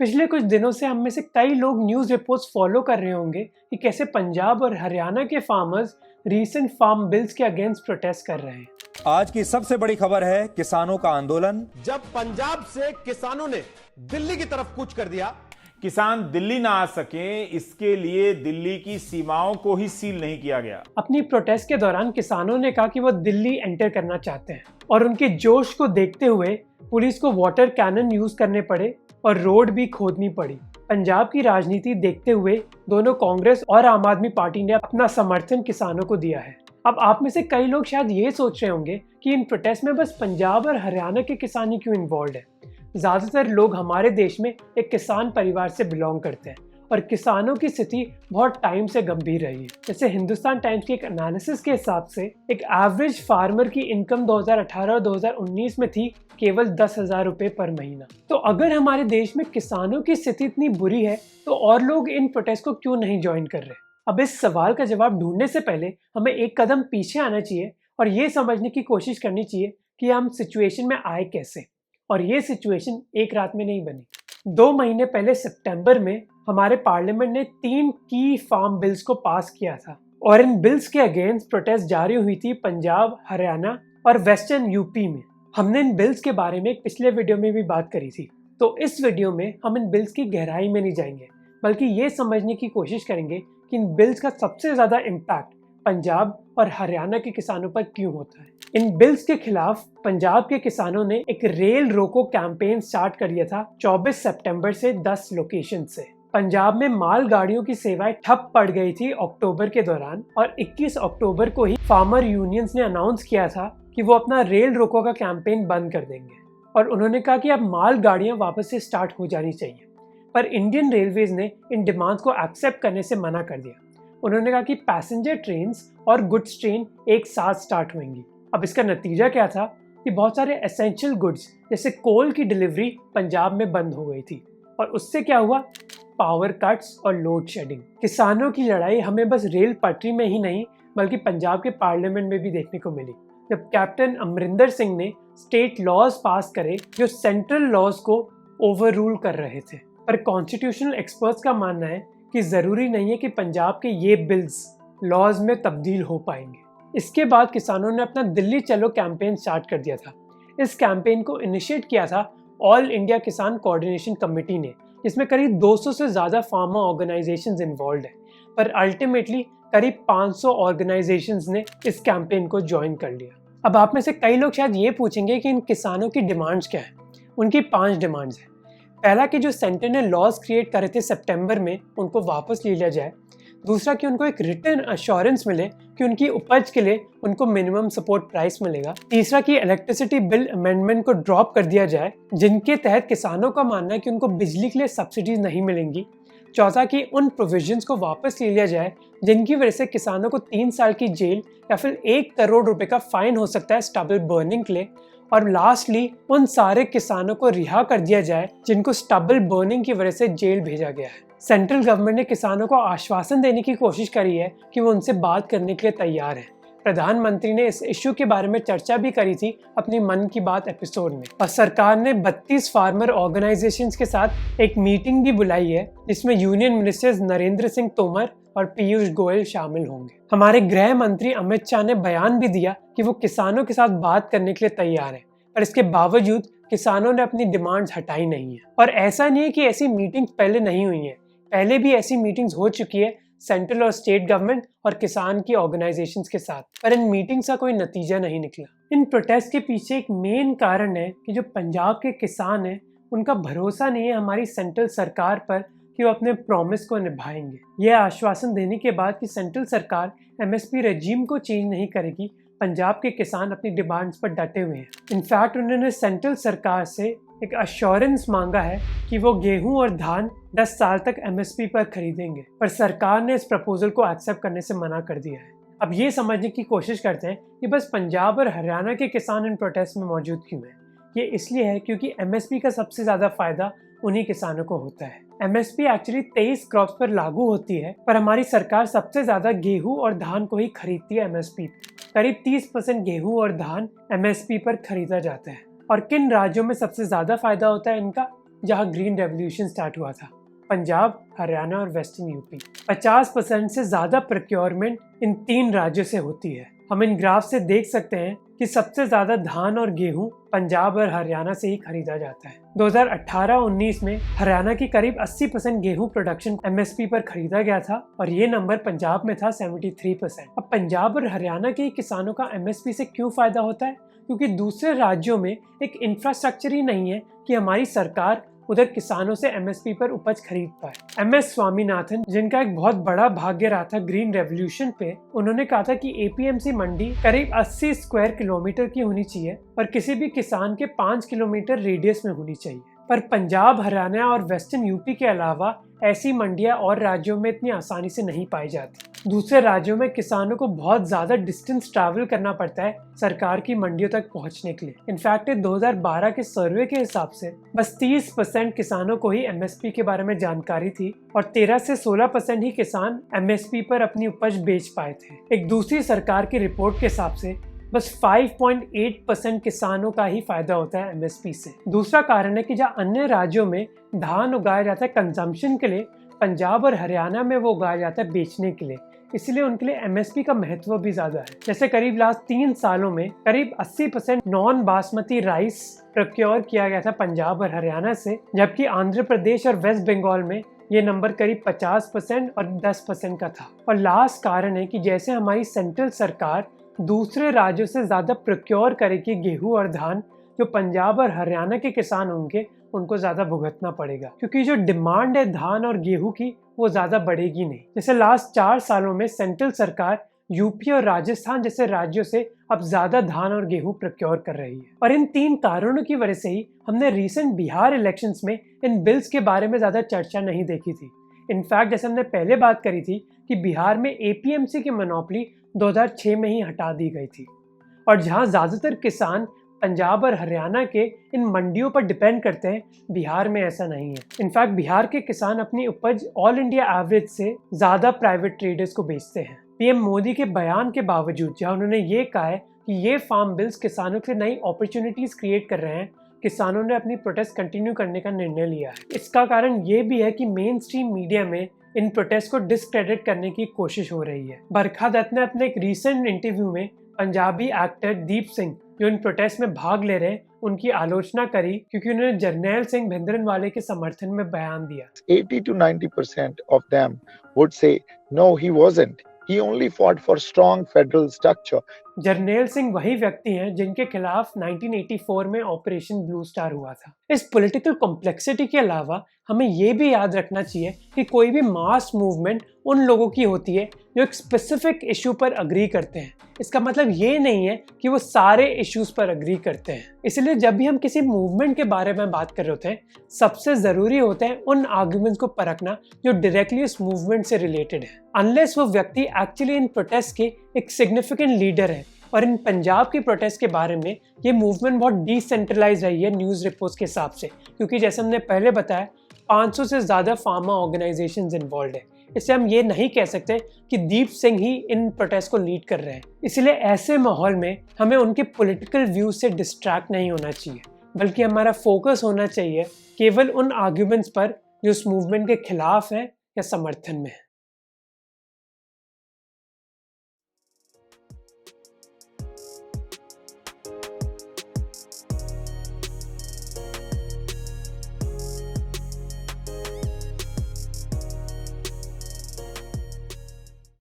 पिछले कुछ दिनों से हम में से कई लोग न्यूज़ रिपोर्ट्स फॉलो कर रहे होंगे कि कैसे पंजाब और हरियाणा के फार्मर्स रीसेंट फार्म बिल्स के अगेंस्ट प्रोटेस्ट कर रहे हैं। आज की सबसे बड़ी खबर है किसानों का आंदोलन। जब पंजाब से किसानों ने दिल्ली की तरफ कूच कर दिया, किसान दिल्ली ना आ सके इसके लिए दिल्ली की सीमाओं को ही सील नहीं किया गया। अपनी प्रोटेस्ट के दौरान किसानों ने कहा कि वो दिल्ली एंटर करना चाहते हैं और उनके जोश को देखते हुए पुलिस को वाटर कैनन यूज करने पड़े और रोड भी खोदनी पड़ी। पंजाब की राजनीति देखते हुए दोनों कांग्रेस और आम आदमी पार्टी ने अपना समर्थन किसानों को दिया है। अब आप में से कई लोग शायद ये सोच रहे होंगे कि इन प्रोटेस्ट में बस पंजाब और हरियाणा के किसान ही क्यों इन्वॉल्व है। ज़्यादातर लोग हमारे देश में एक किसान परिवार से बिलोंग करते हैं और किसानों की स्थिति बहुत टाइम से गंभीर रही है। जैसे हिंदुस्तान टाइम्स के एक एनालिसिस के हिसाब से एक एवरेज फार्मर की इनकम 2018 और 2019 में थी केवल 10,000 रुपये पर महीना। तो अगर हमारे देश में किसानों की स्थिति इतनी बुरी है तो और लोग इन प्रोटेस्ट को क्यों नहीं ज्वाइन कर रहे। अब इस सवाल का जवाब ढूंढने से पहले हमें एक कदम पीछे आना चाहिए और ये समझने की कोशिश करनी चाहिए कि हम सिचुएशन में आए कैसे। और ये सिचुएशन एक रात में नहीं बनी। 2 महीने पहले सितंबर में हमारे पार्लियामेंट ने 3 की फार्म बिल्स को पास किया था और इन बिल्स के अगेंस्ट प्रोटेस्ट जारी हुई थी पंजाब, हरियाणा और वेस्टर्न यूपी में। हमने इन बिल्स के बारे में पिछले वीडियो में भी बात करी थी, तो इस वीडियो में हम इन बिल्स की गहराई में नहीं जाएंगे बल्कि ये समझने की कोशिश करेंगे कि इन बिल्स का सबसे ज़्यादा इम्पैक्ट पंजाब और हरियाणा के किसानों पर क्यों होता है। इन बिल्स के खिलाफ पंजाब के किसानों ने एक रेल रोको कैंपेन स्टार्ट कर दिया था 24 सितंबर से 10 लोकेशन से। पंजाब में माल गाड़ियों की सेवाएं ठप पड़ गई थी अक्टूबर के दौरान और 21 अक्टूबर को ही फार्मर यूनियंस ने अनाउंस किया था कि वो अपना रेल रोको का कैंपेन बंद कर देंगे और उन्होंने कहा कि अब माल गाड़ियां वापस से स्टार्ट हो जानी चाहिए। पर इंडियन रेलवेज ने इन डिमांड्स को एक्सेप्ट करने से मना कर दिया। उन्होंने कहा कि पैसेंजर ट्रेन्स और गुड्स ट्रेन एक साथ स्टार्ट होंगी। अब इसका नतीजा क्या था कि बहुत सारे एसेंशियल गुड्स जैसे कोल की डिलीवरी पंजाब में बंद हो गई थी और उससे क्या हुआ, पावर कट्स और लोड शेडिंग। किसानों की लड़ाई हमें बस रेल पटरी में ही नहीं बल्कि पंजाब के पार्लियामेंट में भी देखने को मिली, जब कैप्टन अमरिंदर सिंह ने स्टेट लॉज पास करे जो सेंट्रल लॉज को ओवर रूल कर रहे थे। पर कॉन्स्टिट्यूशनल एक्सपर्ट्स का मानना है कि ज़रूरी नहीं है कि पंजाब के ये बिल्स लॉज में तब्दील हो पाएंगे। इसके बाद किसानों ने अपना दिल्ली चलो कैंपेन स्टार्ट कर दिया था। इस कैंपेन को इनिशिएट किया था ऑल इंडिया किसान कोऑर्डिनेशन कमेटी ने, जिसमें करीब 200 से ज़्यादा फार्मर ऑर्गेनाइजेशंस इन्वॉल्व हैं। पर अल्टीमेटली करीब 500 ऑर्गेनाइजेशंस ने इस कैंपेन को ज्वाइन कर लिया। अब आप में से कई लोग शायद ये पूछेंगे कि इन किसानों की डिमांड्स क्या हैं। उनकी 5 डिमांड्स हैं। पहला कि जो सेंटर ने लॉज क्रिएट करे थे सितंबर में उनको वापस ले लिया जाए। दूसरा कि उनको एक रिटर्न अश्योरेंस मिले कि उनकी उपज के लिए उनको मिनिमम सपोर्ट प्राइस मिलेगा। तीसरा कि इलेक्ट्रिसिटी बिल अमेंडमेंट को ड्रॉप कर दिया जाए जिनके तहत किसानों का मानना है कि उनको बिजली के लिए सब्सिडीज नहीं मिलेंगी। चौथा कि उन प्रोविजंस को वापस ले लिया जाए जिनकी वजह से किसानों को 3 साल की जेल या फिर 1 करोड़ रुपए का फाइन हो सकता है स्टबल बर्निंग के लिए। और लास्टली उन सारे किसानों को रिहा कर दिया जाए जिनको स्टबल बर्निंग की वजह से जेल भेजा गया है। सेंट्रल गवर्नमेंट ने किसानों को आश्वासन देने की कोशिश करी है कि वो उनसे बात करने के लिए तैयार है। प्रधानमंत्री ने इस इश्यू के बारे में चर्चा भी करी थी अपनी मन की बात एपिसोड में और सरकार ने 32 फार्मर ऑर्गेनाइजेशंस के साथ एक मीटिंग भी बुलाई है जिसमें यूनियन मिनिस्टर्स नरेंद्र सिंह तोमर और पीयूष गोयल शामिल होंगे। हमारे गृह मंत्री अमित शाह ने बयान भी दिया कि वो किसानों के साथ बात करने के लिए तैयार है, पर इसके बावजूद किसानों ने अपनी डिमांड्स हटाई नहीं है। और ऐसा नहीं है कि ऐसी मीटिंग्स पहले नहीं हुई हैं, पहले भी ऐसी मीटिंग्स हो चुकी है सेंट्रल और स्टेट गवर्नमेंट और किसान की ऑर्गेनाइजेशंस के साथ, पर इन मीटिंग्स का कोई नतीजा नहीं निकला। इन प्रोटेस्ट के पीछे एक मेन कारण है कि जो पंजाब के किसान हैं उनका भरोसा नहीं है हमारी सेंट्रल सरकार पर कि वो अपने प्रॉमिस को निभाएंगे। यह आश्वासन देने के बाद कि सेंट्रल सरकार एमएसपी रेजीम को चेंज नहीं करेगी, पंजाब के किसान अपनी डिमांड्स पर डटे हुए हैं। इनफैक्ट उन्होंने सेंट्रल सरकार से एक अश्योरेंस मांगा है कि वो गेहूं और धान 10 साल तक एमएसपी पर खरीदेंगे, पर सरकार ने इस प्रपोजल को एक्सेप्ट करने से मना कर दिया है। अब ये समझने की कोशिश करते हैं कि बस पंजाब और हरियाणा के किसान इन प्रोटेस्ट में मौजूद क्यों हैं। ये इसलिए है क्योंकि एमएसपी का सबसे ज़्यादा फायदा उन्हीं किसानों को होता है। एमएसपी एक्चुअली 23 क्रॉप्स पर लागू होती है, पर हमारी सरकार सबसे ज़्यादा गेहूं और धान को ही खरीदती है एमएसपी। करीब 30% गेहूं और धान एमएसपी पर खरीदा जाता है। और किन राज्यों में सबसे ज़्यादा फायदा होता है इनका? जहां ग्रीन रेवोल्यूशन स्टार्ट हुआ था, पंजाब, हरियाणा और वेस्टर्न यूपी। 50% से ज़्यादा प्रोक्योरमेंट इन 3 राज्यों से होती है। हम इन ग्राफ से देख सकते हैं कि सबसे ज़्यादा धान और गेहूं पंजाब और हरियाणा से ही खरीदा जाता है। 2018-19 में हरियाणा की करीब 80% गेहूं प्रोडक्शन MSP पर खरीदा गया था और ये नंबर पंजाब में था 73%। अब पंजाब और हरियाणा के किसानों का MSP से क्यों फायदा होता है? क्योंकि दूसरे राज्यों में एक इंफ्रास्ट्रक्चर ही नहीं है कि हमारी सरकार उधर किसानों से MSP पर उपज खरीद पाए। MS स्वामीनाथन, जिनका एक बहुत बड़ा भाग्य रहा था ग्रीन रेवोल्यूशन पे, उन्होंने कहा था कि APMC मंडी करीब 80 स्क्वायर किलोमीटर की होनी चाहिए और किसी भी किसान के 5 किलोमीटर रेडियस में होनी चाहिए। पर पंजाब, हरियाणा और वेस्टर्न यूपी के अलावा ऐसी मंडियां और राज्यों में इतनी आसानी से नहीं पाई जाती। दूसरे राज्यों में किसानों को बहुत ज़्यादा डिस्टेंस ट्रैवल करना पड़ता है सरकार की मंडियों तक पहुंचने के लिए। इनफैक्ट 2012 के सर्वे के हिसाब से बस 30% किसानों को ही MSP के बारे में जानकारी थी और 13 से 16% ही किसान MSP पर अपनी उपज बेच पाए थे। एक दूसरी सरकार की रिपोर्ट के हिसाब से बस 5.8% किसानों का ही फायदा होता है MSP से। दूसरा कारण है कि जहाँ अन्य राज्यों में धान उगाया जाता है कंजम्पशन के लिए, पंजाब और हरियाणा में वो उगाया जाता है बेचने के लिए, इसलिए उनके लिए MSP का महत्व भी ज़्यादा है। जैसे करीब लास्ट 3 सालों में करीब 80% नॉन बासमती राइस प्रोक्योर किया गया था पंजाब और हरियाणा से, जबकि आंध्र प्रदेश और वेस्ट बंगाल में ये नंबर करीब 50% और 10% का था। और लास्ट कारण है कि जैसे हमारी सेंट्रल सरकार दूसरे राज्यों से ज़्यादा प्रोक्योर करेगी गेहूं और धान, जो पंजाब और हरियाणा के किसान होंगे उनको ज़्यादा भुगतना पड़ेगा, क्योंकि जो डिमांड है धान और गेहूं की वो ज़्यादा बढ़ेगी नहीं। जैसे लास्ट 4 सालों में सेंट्रल सरकार यूपी और राजस्थान जैसे राज्यों से अब ज़्यादा धान और गेहूं प्रोक्योर कर रही है। और इन 3 कारणों की वजह से ही हमने रिसेंट बिहार इलेक्शंस में इन बिल्स के बारे में ज़्यादा चर्चा नहीं देखी थी। इनफैक्ट जैसे हमने पहले बात करी थी कि बिहार में APMC की मोनोपोली 2006 में ही हटा दी गई थी और जहां ज़्यादातर किसान पंजाब और हरियाणा के इन मंडियों पर डिपेंड करते हैं, बिहार में ऐसा नहीं है। इनफैक्ट बिहार के किसान अपनी उपज ऑल इंडिया एवरेज से ज़्यादा प्राइवेट ट्रेडर्स को बेचते हैं। PM मोदी के बयान के बावजूद जहां उन्होंने ये कहा है कि ये फार्म बिल्स किसानों के लिए नई अपॉर्चुनिटीज़ क्रिएट कर रहे हैं, किसानों ने अपनी प्रोटेस्ट कंटिन्यू करने का निर्णय लिया है। इसका कारण ये भी है कि मेन स्ट्रीम मीडिया में इन प्रोटेस्ट को डिस्क्रेडिट करने की कोशिश हो रही है। बरखा दत्त ने अपने एक रीसेंट इंटरव्यू में पंजाबी एक्टर दीप सिंह, जो इन प्रोटेस्ट में भाग ले रहे हैं, उनकी आलोचना करी क्योंकि उन्होंने जरनैल सिंह भिंद्रनवाले के समर्थन में बयान दिया। 80 to 90% of them would say, no, he wasn't. He only fought for strong federal structure. Jarnail Singh वही व्यक्ति हैं जिनके खिलाफ 1984 में ऑपरेशन ब्लू स्टार हुआ था। इस पॉलिटिकल कॉम्प्लेक्सिटी के अलावा हमें ये भी याद रखना चाहिए कि कोई भी मास मूवमेंट उन लोगों की होती है जो एक स्पेसिफिक इशू पर अग्री करते हैं। इसका मतलब ये नहीं है कि वो सारे इश्यूज पर अग्री करते हैं। इसलिए जब भी हम किसी मूवमेंट के बारे में बात कर रहे होते हैं, सबसे ज़रूरी होता है उन आर्ग्यूमेंट्स को परखना जो डायरेक्टली उस मूवमेंट से रिलेटेड है, अनलेस वो व्यक्ति एक्चुअली इन प्रोटेस्ट के एक सिग्निफिकेंट लीडर है। और इन पंजाब की प्रोटेस्ट के बारे में ये मूवमेंट बहुत डिसेंट्रलाइज रही है न्यूज़ रिपोर्ट्स के हिसाब से, क्योंकि जैसे हमने पहले बताया 500 से ज़्यादा फार्मा ऑर्गेनाइजेशंस इन्वॉल्व है। इससे हम ये नहीं कह सकते कि दीप सिंह ही इन प्रोटेस्ट को लीड कर रहे हैं। इसलिए ऐसे माहौल में हमें उनके पॉलिटिकल व्यूज से डिस्ट्रैक्ट नहीं होना चाहिए, बल्कि हमारा फोकस होना चाहिए केवल उन आर्ग्यूमेंट्स पर जो उस मूवमेंट के खिलाफ है या समर्थन में है।